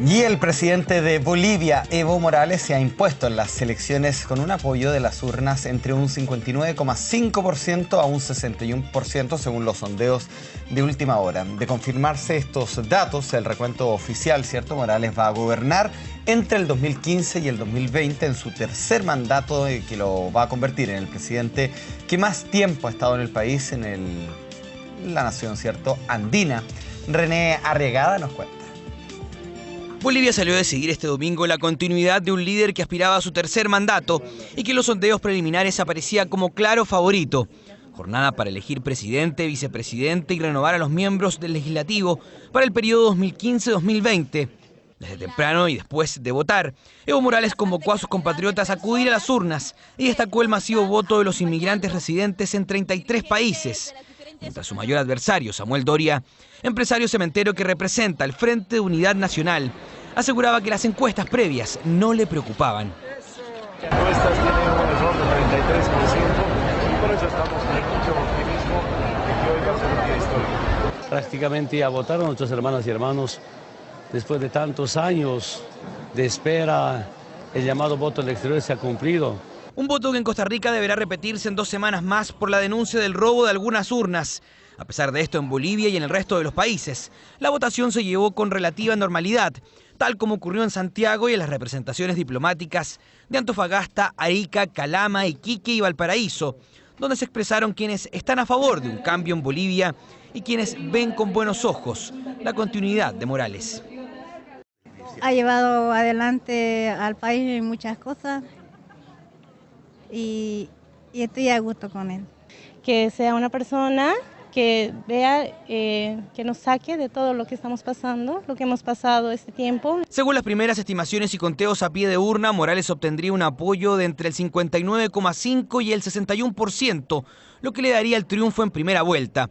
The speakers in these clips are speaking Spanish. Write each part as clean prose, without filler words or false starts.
Y el presidente de Bolivia, Evo Morales, se ha impuesto en las elecciones con un apoyo de las urnas entre un 59,5% a un 61% según los sondeos de última hora. De confirmarse estos datos, el recuento oficial, ¿cierto? Morales va a gobernar entre el 2015 y el 2020 en su tercer mandato, que lo va a convertir en el presidente que más tiempo ha estado en el país, en la nación, ¿cierto?, andina. René Arriagada nos cuenta. Bolivia salió a decidir este domingo la continuidad de un líder que aspiraba a su tercer mandato y que en los sondeos preliminares aparecía como claro favorito. Jornada para elegir presidente, vicepresidente y renovar a los miembros del legislativo para el periodo 2015-2020. Desde temprano y después de votar, Evo Morales convocó a sus compatriotas a acudir a las urnas y destacó el masivo voto de los inmigrantes residentes en 33 países. Mientras su mayor adversario, Samuel Doria, empresario cementero que representa el Frente de Unidad Nacional, aseguraba que las encuestas previas no le preocupaban. Las encuestas tienen un error de 33% y por eso estamos con mucho optimismo de que hoy va a ser un día histórico. Prácticamente ya votaron nuestras hermanas y hermanos después de tantos años de espera. El llamado voto al exterior se ha cumplido. Un voto que en Costa Rica deberá repetirse en 2 semanas más por la denuncia del robo de algunas urnas. A pesar de esto, en Bolivia y en el resto de los países, la votación se llevó con relativa normalidad, tal como ocurrió en Santiago y en las representaciones diplomáticas de Antofagasta, Arica, Calama, Iquique y Valparaíso, donde se expresaron quienes están a favor de un cambio en Bolivia y quienes ven con buenos ojos la continuidad de Morales. Ha llevado adelante al país en muchas cosas y estoy a gusto con él. Que sea una persona que vea, que nos saque de todo lo que estamos pasando, lo que hemos pasado este tiempo. Según las primeras estimaciones y conteos a pie de urna, Morales obtendría un apoyo de entre el 59,5% y el 61%, lo que le daría el triunfo en primera vuelta.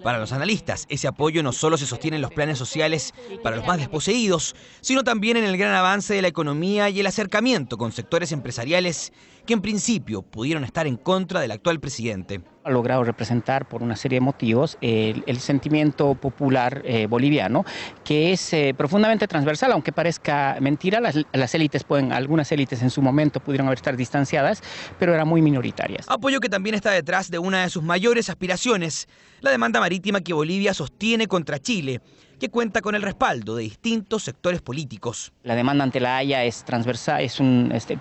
Para los analistas, ese apoyo no solo se sostiene en los planes sociales para los más desposeídos, sino también en el gran avance de la economía y el acercamiento con sectores empresariales que en principio pudieron estar en contra del actual presidente. Ha logrado representar por una serie de motivos el sentimiento popular boliviano, que es profundamente transversal, aunque parezca mentira. Las élites algunas élites en su momento pudieron estar distanciadas, pero eran muy minoritarias. Apoyo que también está detrás de una de sus mayores aspiraciones, la demanda marítima que Bolivia sostiene contra Chile, que cuenta con el respaldo de distintos sectores políticos. La demanda ante la Haya es transversal,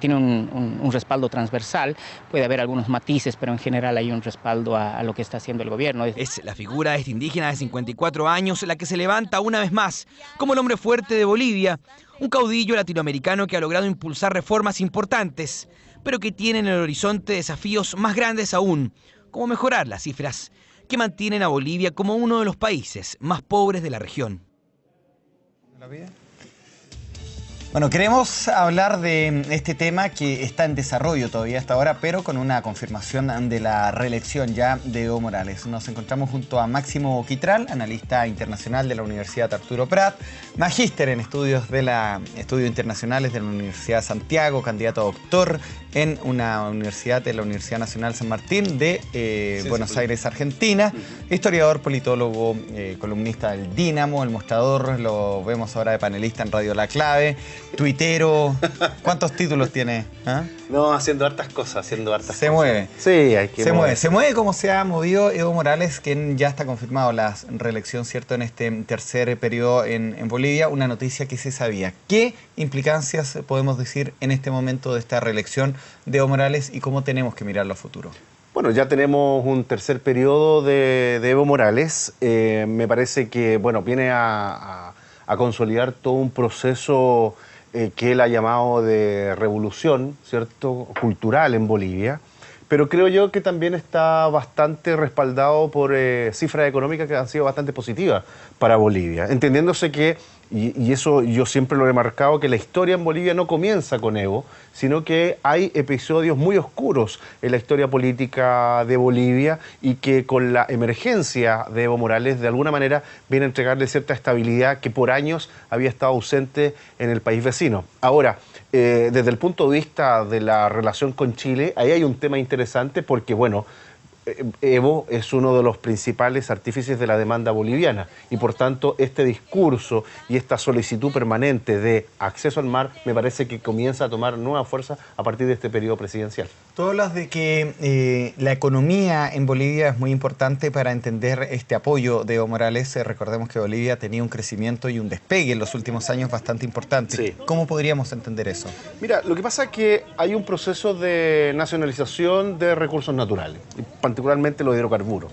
tiene un respaldo transversal, puede haber algunos matices, pero en general hay un respaldo a lo que está haciendo el gobierno. Es la figura de este indígena de 54 años la que se levanta una vez más como el hombre fuerte de Bolivia, un caudillo latinoamericano que ha logrado impulsar reformas importantes, pero que tiene en el horizonte desafíos más grandes aún, como mejorar las cifras que mantienen a Bolivia como uno de los países más pobres de la región. Bueno, queremos hablar de este tema que está en desarrollo todavía hasta ahora, pero con una confirmación de la reelección ya de Evo Morales. Nos encontramos junto a Máximo Quitral, analista internacional de la Universidad Arturo Prat, magíster en estudios internacionales de la Universidad de Santiago, candidato a doctor en una universidad de la Universidad Nacional San Martín de Buenos Aires, Argentina, historiador, politólogo, columnista del Dínamo, El Mostrador, lo vemos ahora de panelista en Radio La Clave, tuitero. ¿Cuántos títulos tiene? ¿Ah? No, haciendo hartas cosas, Se mueve. Sí, hay que mover. Se mueve como se ha movido Evo Morales, quien ya está confirmado la reelección, ¿cierto?, en este tercer periodo en Bolivia, una noticia que se sabía. ¿Qué implicancias podemos decir en este momento de esta reelección de Evo Morales y cómo tenemos que mirarlo a futuro? Bueno, ya tenemos un tercer periodo de Evo Morales. Me parece que, bueno, viene a consolidar todo un proceso que él ha llamado de revolución, ¿cierto?, cultural en Bolivia, pero creo yo que también está bastante respaldado por cifras económicas que han sido bastante positivas para Bolivia, entendiéndose que, y eso yo siempre lo he marcado, que la historia en Bolivia no comienza con Evo, sino que hay episodios muy oscuros en la historia política de Bolivia y que con la emergencia de Evo Morales de alguna manera viene a entregarle cierta estabilidad que por años había estado ausente en el país vecino. Ahora, desde el punto de vista de la relación con Chile, ahí hay un tema interesante porque, bueno, Evo es uno de los principales artífices de la demanda boliviana y por tanto este discurso y esta solicitud permanente de acceso al mar me parece que comienza a tomar nueva fuerza a partir de este periodo presidencial. Tú hablas de que la economía en Bolivia es muy importante para entender este apoyo de Evo Morales. Recordemos que Bolivia tenía un crecimiento y un despegue en los últimos años bastante importante. Sí. ¿Cómo podríamos entender eso? Mira, lo que pasa es que hay un proceso de nacionalización de recursos naturales, y particularmente los hidrocarburos.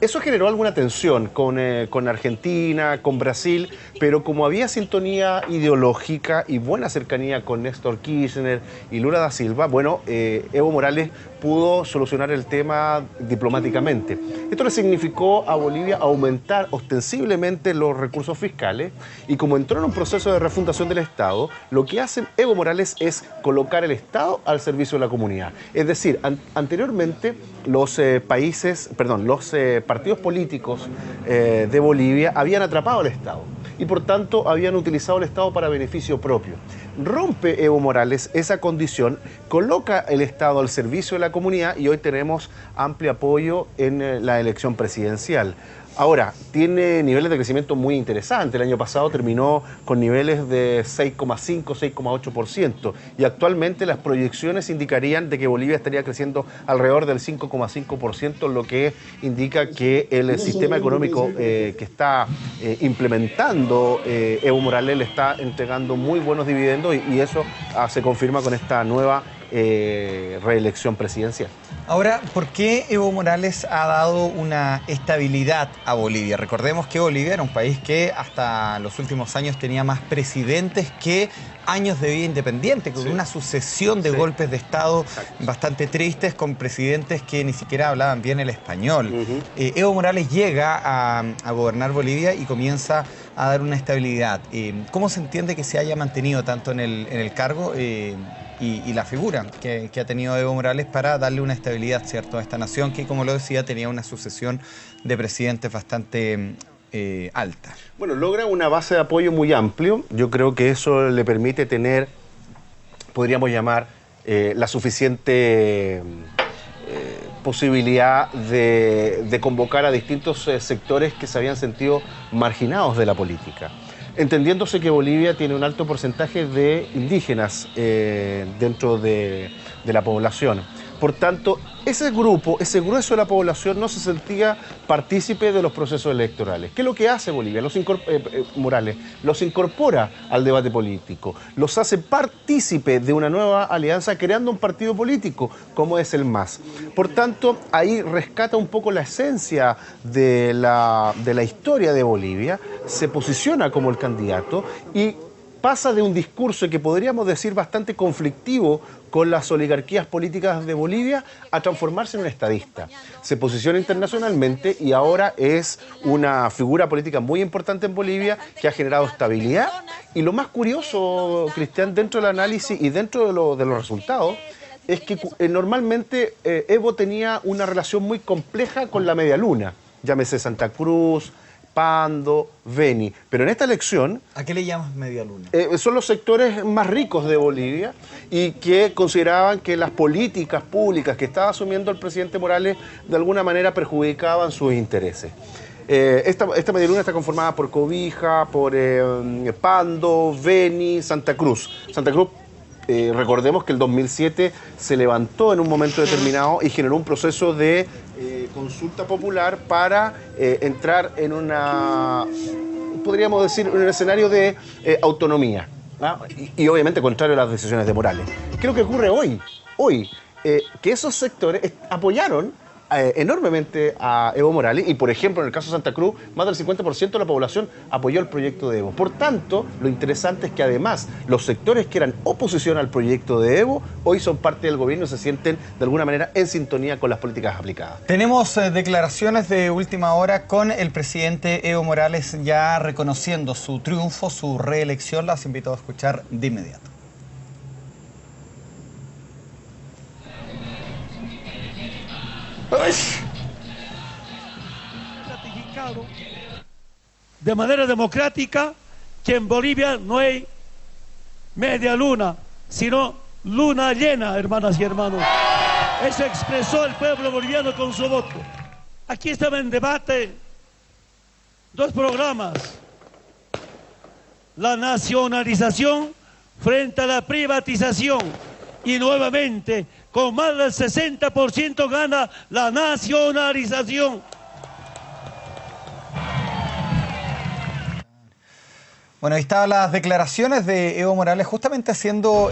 Eso generó alguna tensión con Argentina, con Brasil, pero como había sintonía ideológica y buena cercanía con Néstor Kirchner y Lula da Silva, bueno, Evo Morales pudo solucionar el tema diplomáticamente. Esto le significó a Bolivia aumentar ostensiblemente los recursos fiscales y como entró en un proceso de refundación del Estado, lo que hace Evo Morales es colocar el Estado al servicio de la comunidad. Es decir, anteriormente los partidos políticos de Bolivia habían atrapado al Estado y por tanto habían utilizado el Estado para beneficio propio. Rompe Evo Morales esa condición, coloca el Estado al servicio de la comunidad y hoy tenemos amplio apoyo en la elección presidencial. Ahora, tiene niveles de crecimiento muy interesantes. El año pasado terminó con niveles de 6,5, 6,8% y actualmente las proyecciones indicarían de que Bolivia estaría creciendo alrededor del 5,5%, lo que indica que el sistema económico que está implementando Evo Morales le está entregando muy buenos dividendos y eso se confirma con esta nueva reelección presidencial. Ahora, ¿por qué Evo Morales ha dado una estabilidad a Bolivia? Recordemos que Bolivia era un país que hasta los últimos años tenía más presidentes que años de vida independiente, con una sucesión de golpes de Estado bastante tristes, con presidentes que ni siquiera hablaban bien el español. Evo Morales llega a gobernar Bolivia y comienza a dar una estabilidad. ¿Cómo se entiende que se haya mantenido tanto en el cargo y la figura que ha tenido Evo Morales para darle una estabilidad, ¿cierto?, a esta nación que, como lo decía, tenía una sucesión de presidentes bastante alta? Bueno, logra una base de apoyo muy amplio. Yo creo que eso le permite tener, podríamos llamar, la suficiente posibilidad de convocar a distintos sectores que se habían sentido marginados de la política. Entendiéndose que Bolivia tiene un alto porcentaje de indígenas dentro de la población. Por tanto, ese grupo, ese grueso de la población no se sentía partícipe de los procesos electorales. ¿Qué es lo que hace Bolivia? Morales los incorpora al debate político, los hace partícipe de una nueva alianza creando un partido político como es el MAS. Por tanto, ahí rescata un poco la esencia de la historia de Bolivia, se posiciona como el candidato y pasa de un discurso que podríamos decir bastante conflictivo con las oligarquías políticas de Bolivia a transformarse en un estadista. Se posiciona internacionalmente y ahora es una figura política muy importante en Bolivia que ha generado estabilidad. Y lo más curioso, Cristian, dentro del análisis y dentro de los resultados, es que normalmente Evo tenía una relación muy compleja con la media luna, llámese Santa Cruz, Pando, Beni. Pero en esta elección... ¿A qué le llamas media luna? Son los sectores más ricos de Bolivia y que consideraban que las políticas públicas que estaba asumiendo el presidente Morales de alguna manera perjudicaban sus intereses. Esta media luna está conformada por Cobija, por Pando, Beni, Santa Cruz. Santa Cruz, recordemos que el 2007 se levantó en un momento determinado y generó un proceso de consulta popular para entrar en podríamos decir, un escenario de autonomía, ¿no? Y obviamente contrario a las decisiones de Morales. ¿Qué es lo que ocurre hoy? Que esos sectores apoyaron enormemente a Evo Morales y, por ejemplo, en el caso de Santa Cruz, más del 50% de la población apoyó el proyecto de Evo. Por tanto, lo interesante es que además los sectores que eran oposición al proyecto de Evo hoy son parte del gobierno y se sienten de alguna manera en sintonía con las políticas aplicadas. Tenemos declaraciones de última hora con el presidente Evo Morales ya reconociendo su triunfo, su reelección. Las invito a escuchar de inmediato. Ratificado de manera democrática que en Bolivia no hay media luna, sino luna llena, hermanas y hermanos. Eso expresó el pueblo boliviano con su voto. Aquí estaba en debate dos programas: la nacionalización frente a la privatización, y nuevamente con más del 60% gana la nacionalización. Bueno, ahí estaban las declaraciones de Evo Morales justamente haciendo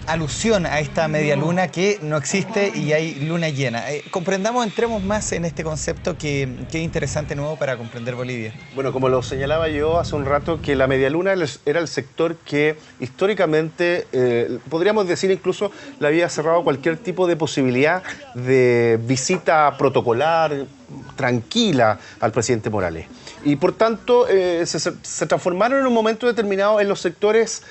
alusión a esta media luna que no existe y hay luna llena. Comprendamos, entremos más en este concepto que es interesante nuevo para comprender Bolivia. Bueno, como lo señalaba yo hace un rato, que la media luna era el sector que históricamente, podríamos decir incluso, le había cerrado cualquier tipo de posibilidad de visita protocolar, tranquila al presidente Morales. Y por tanto se transformaron en un momento determinado en los sectores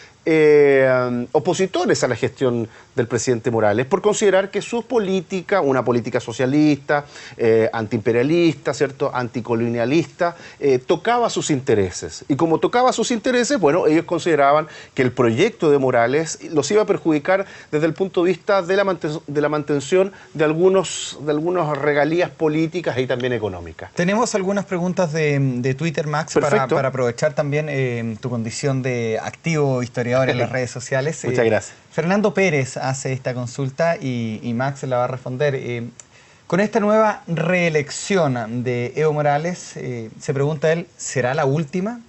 opositores a la gestión del presidente Morales, por considerar que su política, una política socialista, antiimperialista, ¿cierto?, anticolonialista, tocaba sus intereses. Y como tocaba sus intereses, bueno, ellos consideraban que el proyecto de Morales los iba a perjudicar desde el punto de vista de la mantención de algunos regalías políticas y también económicas. Tenemos algunas preguntas de Twitter, Max, para aprovechar también tu condición de activo historiador en las redes sociales. Muchas gracias. Fernando Pérez hace esta consulta y Max la va a responder. Con esta nueva reelección de Evo Morales, se pregunta él, ¿será la última?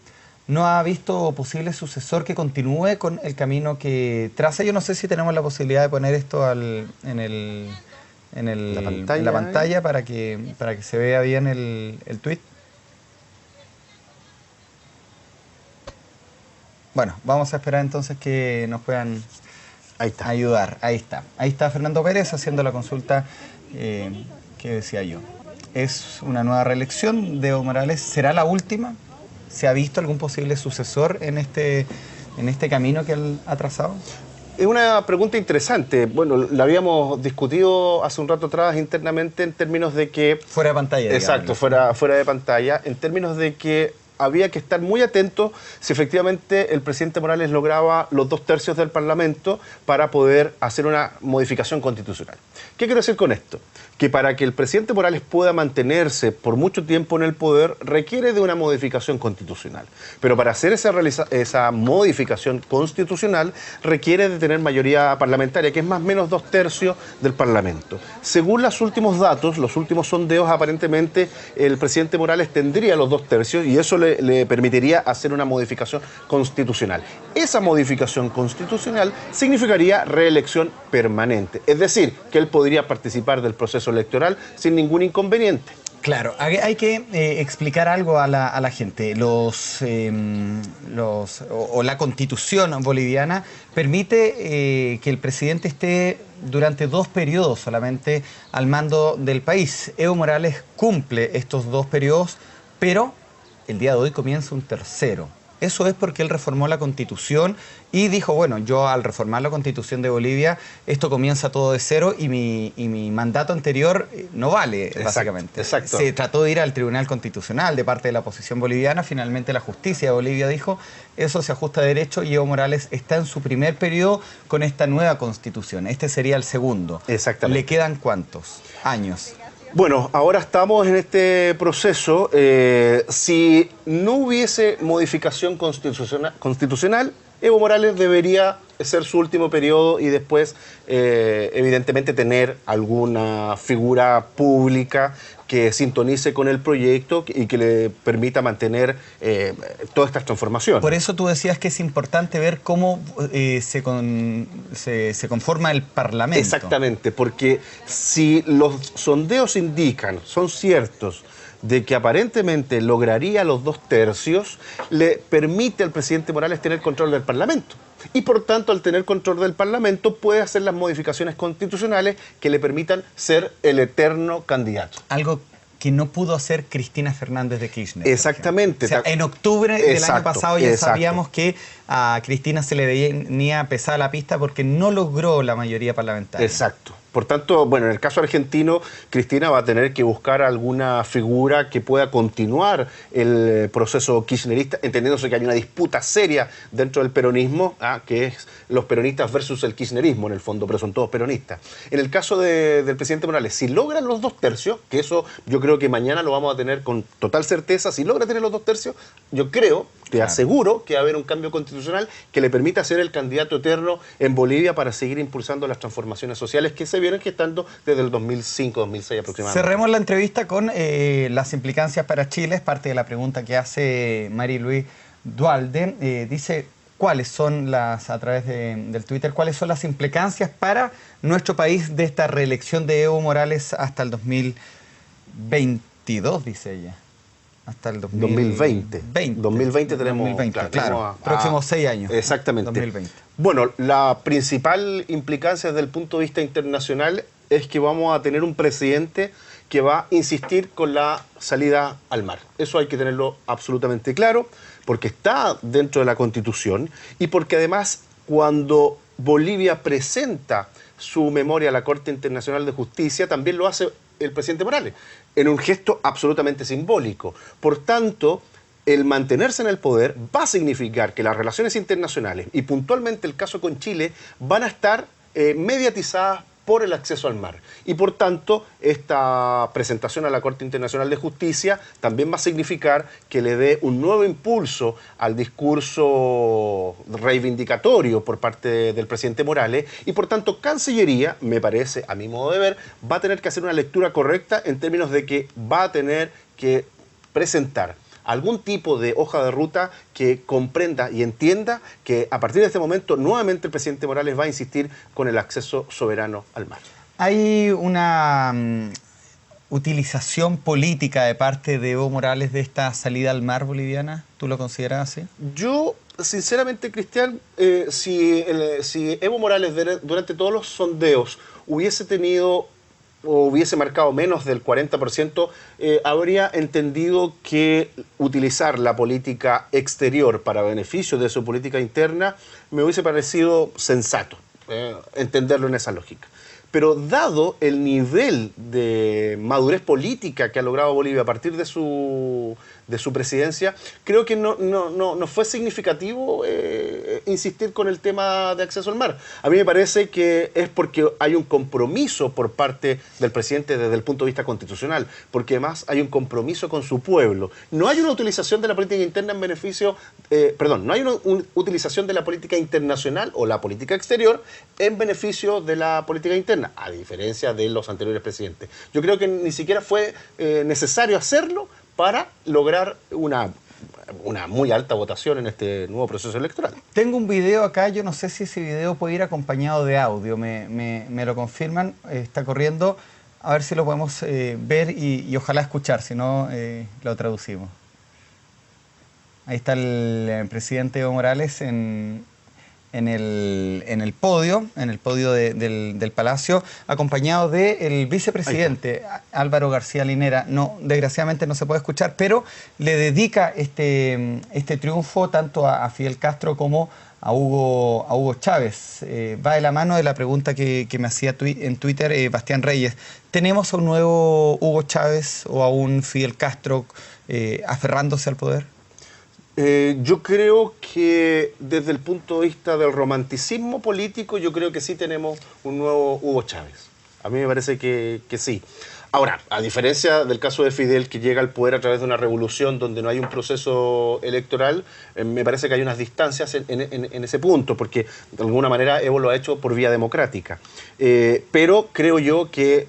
¿No ha visto posible sucesor que continúe con el camino que traza? Yo no sé si tenemos la posibilidad de poner esto en la pantalla para que se vea bien el tuit. Bueno, vamos a esperar entonces que nos puedan ayudar. Ahí está. Ahí está Fernando Pérez haciendo la consulta que decía yo. Es una nueva reelección de Evo Morales. ¿Será la última? ¿Se ha visto algún posible sucesor en este camino que él ha trazado? Es una pregunta interesante. Bueno, la habíamos discutido hace un rato atrás internamente en términos de que... Fuera de pantalla. Exacto, fuera de pantalla, en términos de que había que estar muy atento si efectivamente el presidente Morales lograba los 2/3 del Parlamento para poder hacer una modificación constitucional. ¿Qué quiero decir con esto? Que para que el presidente Morales pueda mantenerse por mucho tiempo en el poder requiere de una modificación constitucional. Pero para hacer esa modificación constitucional requiere de tener mayoría parlamentaria, que es más o menos 2/3 del Parlamento. Según los últimos datos, los últimos sondeos, aparentemente el presidente Morales tendría los 2/3 y eso le permitiría hacer una modificación constitucional. Esa modificación constitucional significaría reelección permanente, es decir, que él podría participar del proceso electoral sin ningún inconveniente. Claro, hay que explicar algo a la gente. La Constitución boliviana permite que el presidente esté durante 2 periodos solamente al mando del país. Evo Morales cumple estos 2 periodos, pero el día de hoy comienza un tercero. Eso es porque él reformó la Constitución y dijo, bueno, yo al reformar la Constitución de Bolivia, esto comienza todo de cero y mi mandato anterior no vale, básicamente. Exacto. Se trató de ir al Tribunal Constitucional de parte de la oposición boliviana, finalmente la justicia de Bolivia dijo, eso se ajusta a derecho y Evo Morales está en su primer periodo con esta nueva Constitución. Este sería el segundo. Exactamente. ¿Le quedan cuántos años? Bueno, ahora estamos en este proceso. Si no hubiese modificación constitucional, Evo Morales debería ser su último periodo y después, evidentemente, tener alguna figura pública que sintonice con el proyecto y que le permita mantener todas estas transformaciones. Por eso tú decías que es importante ver cómo se conforma el Parlamento. Exactamente, porque si los sondeos indican, son ciertos, de que aparentemente lograría los 2/3, le permite al presidente Morales tener control del Parlamento. Y por tanto, al tener control del Parlamento, puede hacer las modificaciones constitucionales que le permitan ser el eterno candidato. Algo que no pudo hacer Cristina Fernández de Kirchner. Exactamente. O sea, en octubre del año pasado ya sabíamos que a Cristina se le venía pesada la pista porque no logró la mayoría parlamentaria. Exacto. Por tanto, bueno, en el caso argentino, Cristina va a tener que buscar alguna figura que pueda continuar el proceso kirchnerista, entendiéndose que hay una disputa seria dentro del peronismo, que es los peronistas versus el kirchnerismo en el fondo, pero son todos peronistas. En el caso del presidente Morales, si logran los 2 tercios, que eso yo creo que mañana lo vamos a tener con total certeza, si logra tener los 2 tercios, yo creo, te aseguro que va a haber un cambio constitucional que le permita ser el candidato eterno en Bolivia para seguir impulsando las transformaciones sociales que se vienen gestando desde el 2005-2006 aproximadamente. Cerremos la entrevista con las implicancias para Chile. Es parte de la pregunta que hace Marie-Louise Duhalde. Dice, ¿cuáles son a través del Twitter, cuáles son las implicancias para nuestro país de esta reelección de Evo Morales hasta el 2022, dice ella? Hasta el 2020. 2020 tenemos... 2020, claro. Próximos 6 años. Exactamente. 2020. Bueno, la principal implicancia desde el punto de vista internacional es que vamos a tener un presidente que va a insistir con la salida al mar. Eso hay que tenerlo absolutamente claro, porque está dentro de la Constitución y porque además cuando Bolivia presenta su memoria a la Corte Internacional de Justicia, también lo hace el presidente Morales, en un gesto absolutamente simbólico. Por tanto, el mantenerse en el poder va a significar que las relaciones internacionales, y puntualmente el caso con Chile, van a estar mediatizadas por el acceso al mar. Y por tanto, esta presentación a la Corte Internacional de Justicia también va a significar que le dé un nuevo impulso al discurso reivindicatorio por parte del presidente Morales y por tanto Cancillería, me parece, a mi modo de ver, va a tener que hacer una lectura correcta en términos de que va a tener que presentar algún tipo de hoja de ruta que comprenda y entienda que a partir de este momento nuevamente el presidente Morales va a insistir con el acceso soberano al mar. ¿Hay una utilización política de parte de Evo Morales de esta salida al mar boliviana? ¿Tú lo consideras así? Yo, sinceramente, Cristian, si Evo Morales durante todos los sondeos hubiese tenido o hubiese marcado menos del 40%, habría entendido que utilizar la política exterior para beneficio de su política interna me hubiese parecido sensato, entenderlo en esa lógica. Pero dado el nivel de madurez política que ha logrado Bolivia a partir de su presidencia, creo que no fue significativo insistir con el tema de acceso al mar. A mí me parece que es porque hay un compromiso por parte del presidente desde el punto de vista constitucional, porque además hay un compromiso con su pueblo. No hay una utilización de la política interna en beneficio, no hay una utilización de la política internacional o la política exterior en beneficio de la política interna, a diferencia de los anteriores presidentes. Yo creo que ni siquiera fue necesario hacerlo para lograr una muy alta votación en este nuevo proceso electoral. Tengo un video acá, yo no sé si ese video puede ir acompañado de audio, me lo confirman, está corriendo, a ver si lo podemos ver y ojalá escuchar, si no lo traducimos. Ahí está el presidente Evo Morales en el podio del Palacio, acompañado del vicepresidente Álvaro García Linera. No, desgraciadamente no se puede escuchar, pero le dedica este triunfo tanto a Fidel Castro como a Hugo Chávez. Va de la mano de la pregunta que me hacía en Twitter Bastián Reyes. ¿Tenemos a un nuevo Hugo Chávez o a un Fidel Castro aferrándose al poder? Yo creo que desde el punto de vista del romanticismo político, yo creo que sí tenemos un nuevo Hugo Chávez. A mí me parece que sí. Ahora, a diferencia del caso de Fidel, que llega al poder a través de una revolución donde no hay un proceso electoral, me parece que hay unas distancias en ese punto, porque de alguna manera Evo lo ha hecho por vía democrática. Pero creo yo que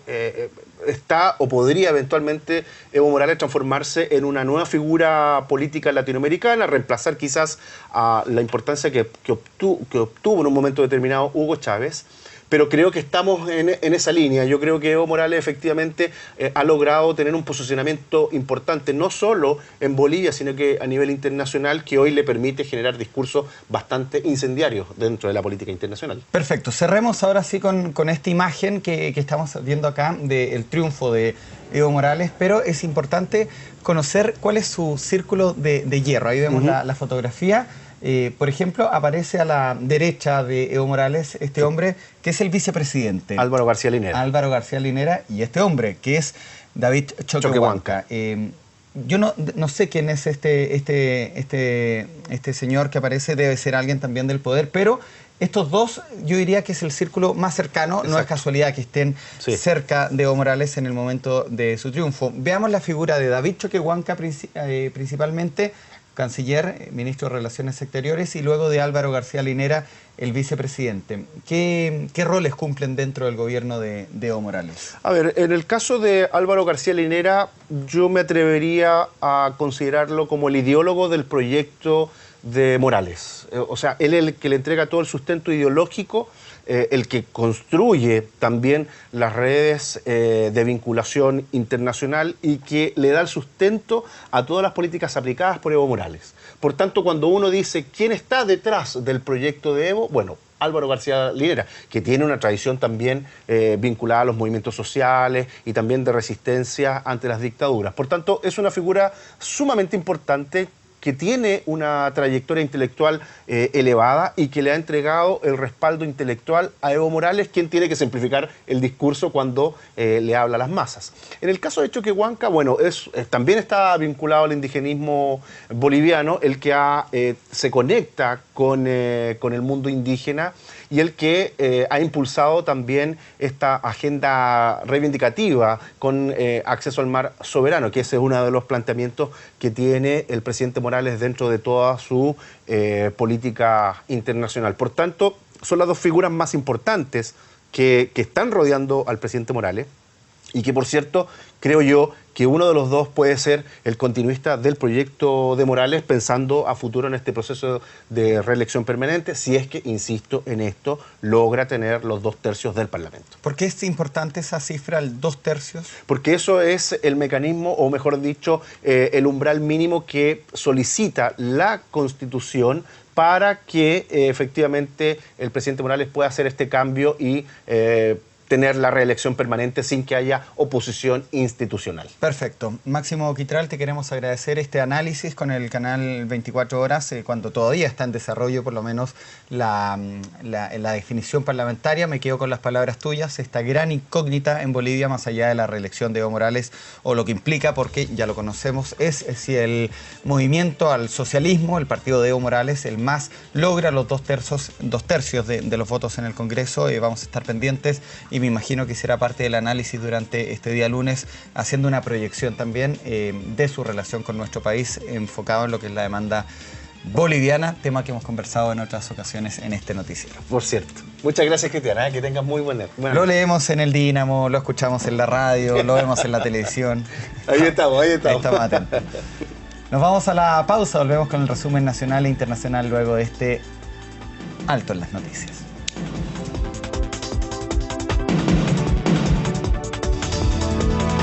está o podría eventualmente Evo Morales transformarse en una nueva figura política latinoamericana, reemplazar quizás a la importancia que obtuvo en un momento determinado Hugo Chávez. Pero creo que estamos en esa línea. Yo creo que Evo Morales efectivamente ha logrado tener un posicionamiento importante, no solo en Bolivia, sino que a nivel internacional, que hoy le permite generar discursos bastante incendiarios dentro de la política internacional. Perfecto. Cerremos ahora sí con esta imagen que estamos viendo acá del triunfo de Evo Morales, pero es importante conocer cuál es su círculo de hierro. Ahí vemos la fotografía. Por ejemplo, aparece a la derecha de Evo Morales este hombre que es el vicepresidente. Álvaro García Linera. Álvaro García Linera, y este hombre que es David Choquehuanca. Yo no sé quién es este señor que aparece, debe ser alguien también del poder, pero estos dos yo diría que es el círculo más cercano. Exacto. No es casualidad que estén cerca de Evo Morales en el momento de su triunfo. Veamos la figura de David Choquehuanca principalmente, canciller, ministro de Relaciones Exteriores, y luego de Álvaro García Linera, el vicepresidente. ¿Qué roles cumplen dentro del gobierno de Evo Morales? A ver, en el caso de Álvaro García Linera, yo me atrevería a considerarlo como el ideólogo del proyecto de Morales. O sea, él es el que le entrega todo el sustento ideológico, el que construye también las redes de vinculación internacional y que le da el sustento a todas las políticas aplicadas por Evo Morales. Por tanto, cuando uno dice quién está detrás del proyecto de Evo, bueno, Álvaro García Linera, que tiene una tradición también vinculada a los movimientos sociales y también de resistencia ante las dictaduras. Por tanto, es una figura sumamente importante que tiene una trayectoria intelectual elevada y que le ha entregado el respaldo intelectual a Evo Morales, quien tiene que simplificar el discurso cuando le habla a las masas. En el caso de Choquehuanca, bueno, también está vinculado al indigenismo boliviano, el que se conecta con el mundo indígena y el que ha impulsado también esta agenda reivindicativa con acceso al mar soberano, que ese es uno de los planteamientos que tiene el presidente Morales dentro de toda su política internacional. Por tanto, son las dos figuras más importantes que están rodeando al presidente Morales y que, por cierto, creo yo que uno de los dos puede ser el continuista del proyecto de Morales, pensando a futuro en este proceso de reelección permanente, si es que, insisto en esto, logra tener los 2/3 del Parlamento. ¿Por qué es importante esa cifra, el 2/3? Porque eso es el mecanismo, o mejor dicho, el umbral mínimo que solicita la Constitución para que efectivamente el presidente Morales pueda hacer este cambio y tener la reelección permanente sin que haya oposición institucional. Perfecto. Máximo Quitral, te queremos agradecer este análisis con el canal 24 Horas, cuando todavía está en desarrollo por lo menos la definición parlamentaria. Me quedo con las palabras tuyas, esta gran incógnita en Bolivia, más allá de la reelección de Evo Morales, o lo que implica, porque ya lo conocemos, es si el movimiento al socialismo, el partido de Evo Morales, el MAS, logra los 2/3 de los votos en el Congreso. Vamos a estar pendientes y me imagino que será parte del análisis durante este día lunes, haciendo una proyección también de su relación con nuestro país, enfocado en lo que es la demanda boliviana, tema que hemos conversado en otras ocasiones en este noticiero. Por cierto. Muchas gracias, Cristian. Que tengas muy buena noche. Lo leemos en el Dínamo, lo escuchamos en la radio, lo vemos en la televisión. Ahí estamos. Ahí estamos atentos. Nos vamos a la pausa, volvemos con el resumen nacional e internacional luego de este Alto en las Noticias.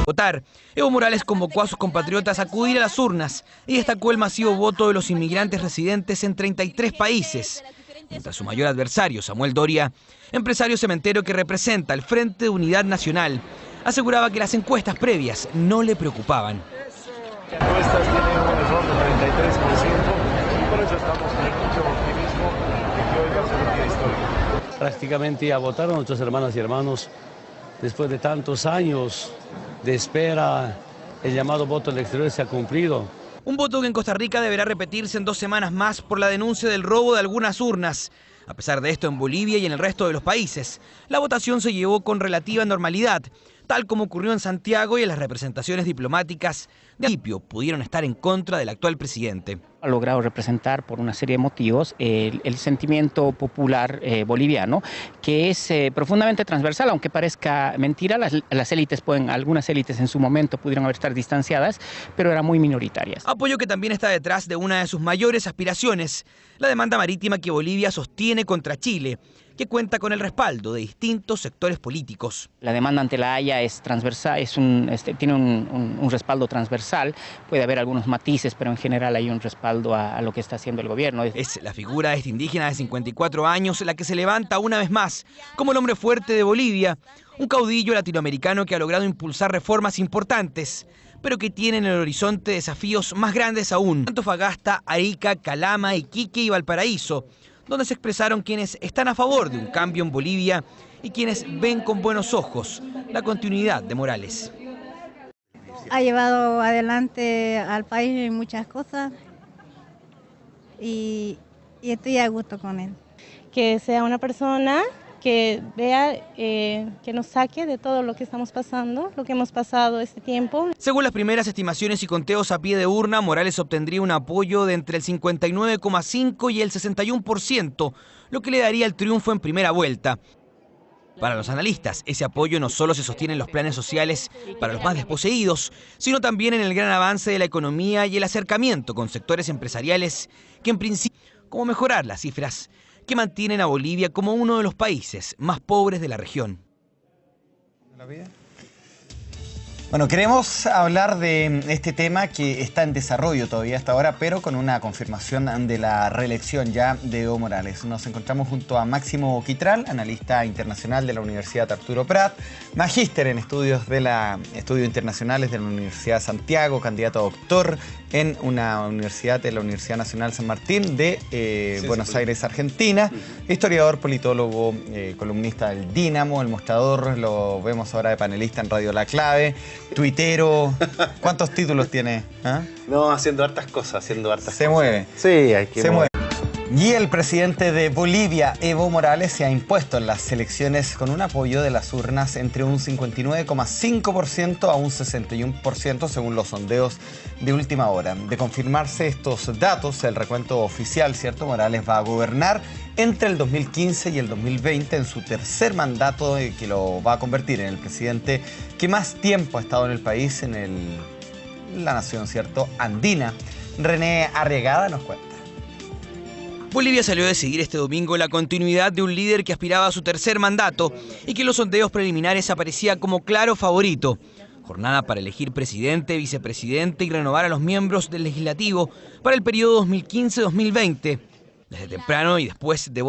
Votar. Evo Morales convocó a sus compatriotas a acudir a las urnas y destacó el masivo voto de los inmigrantes residentes en 33 países. Mientras su mayor adversario, Samuel Doria, empresario cementero que representa el Frente de Unidad Nacional, aseguraba que las encuestas previas no le preocupaban. Las encuestas tienen un error de 33% y por eso estamos con mucho optimismo de que hoy va a ser un día histórico. Prácticamente ya votaron nuestras hermanas y hermanos después de tantos años de espera. El llamado voto del exterior se ha cumplido. Un voto que en Costa Rica deberá repetirse en 2 semanas más por la denuncia del robo de algunas urnas. A pesar de esto, en Bolivia y en el resto de los países, la votación se llevó con relativa normalidad, tal como ocurrió en Santiago, y en las representaciones diplomáticas de Alipio pudieron estar en contra del actual presidente. Ha logrado representar por una serie de motivos el sentimiento popular boliviano, que es profundamente transversal, aunque parezca mentira. Algunas élites en su momento pudieron estar distanciadas, pero eran muy minoritarias. Apoyo que también está detrás de una de sus mayores aspiraciones, la demanda marítima que Bolivia sostiene contra Chile, que cuenta con el respaldo de distintos sectores políticos. La demanda ante la Haya es transversal, tiene un respaldo transversal. Puede haber algunos matices, pero en general hay un respaldo a lo que está haciendo el gobierno. Es la figura de este indígena de 54 años la que se levanta una vez más como el hombre fuerte de Bolivia, un caudillo latinoamericano que ha logrado impulsar reformas importantes pero que tiene en el horizonte desafíos más grandes aún. Antofagasta, Arica, Calama, Iquique y Valparaíso, donde se expresaron quienes están a favor de un cambio en Bolivia y quienes ven con buenos ojos la continuidad de Morales. Ha llevado adelante al país en muchas cosas y estoy a gusto con él. Que sea una persona que vea, que nos saque de todo lo que estamos pasando, lo que hemos pasado este tiempo. Según las primeras estimaciones y conteos a pie de urna, Morales obtendría un apoyo de entre el 59,5% y el 61%, lo que le daría el triunfo en primera vuelta. Para los analistas, ese apoyo no solo se sostiene en los planes sociales para los más desposeídos, sino también en el gran avance de la economía y el acercamiento con sectores empresariales que en principio, como mejorar las cifras que mantienen a Bolivia como uno de los países más pobres de la región. Bueno, queremos hablar de este tema que está en desarrollo todavía hasta ahora, pero con una confirmación de la reelección ya de Evo Morales. Nos encontramos junto a Máximo Quitral, analista internacional de la Universidad Arturo Prat, magíster en estudios internacionales de la Universidad de Santiago, candidato a doctor en una universidad de la Universidad Nacional San Martín de Buenos Aires, Argentina, historiador, politólogo, columnista del Dínamo, El Mostrador, lo vemos ahora de panelista en Radio La Clave, tuitero. ¿Cuántos títulos tiene? ¿Ah? No, haciendo hartas cosas, Se mueve. Sí, hay que se mueve. Y el presidente de Bolivia, Evo Morales, se ha impuesto en las elecciones con un apoyo de las urnas entre un 59,5% a un 61% según los sondeos de última hora. De confirmarse estos datos, el recuento oficial, ¿cierto? Morales va a gobernar entre el 2015 y el 2020 en su tercer mandato, que lo va a convertir en el presidente que más tiempo ha estado en el país, en la nación, ¿cierto?, andina. René Arriagada nos cuenta. Bolivia salió a decidir este domingo la continuidad de un líder que aspiraba a su tercer mandato y que en los sondeos preliminares aparecía como claro favorito. Jornada para elegir presidente, vicepresidente y renovar a los miembros del legislativo para el periodo 2015-2020. Desde temprano y después de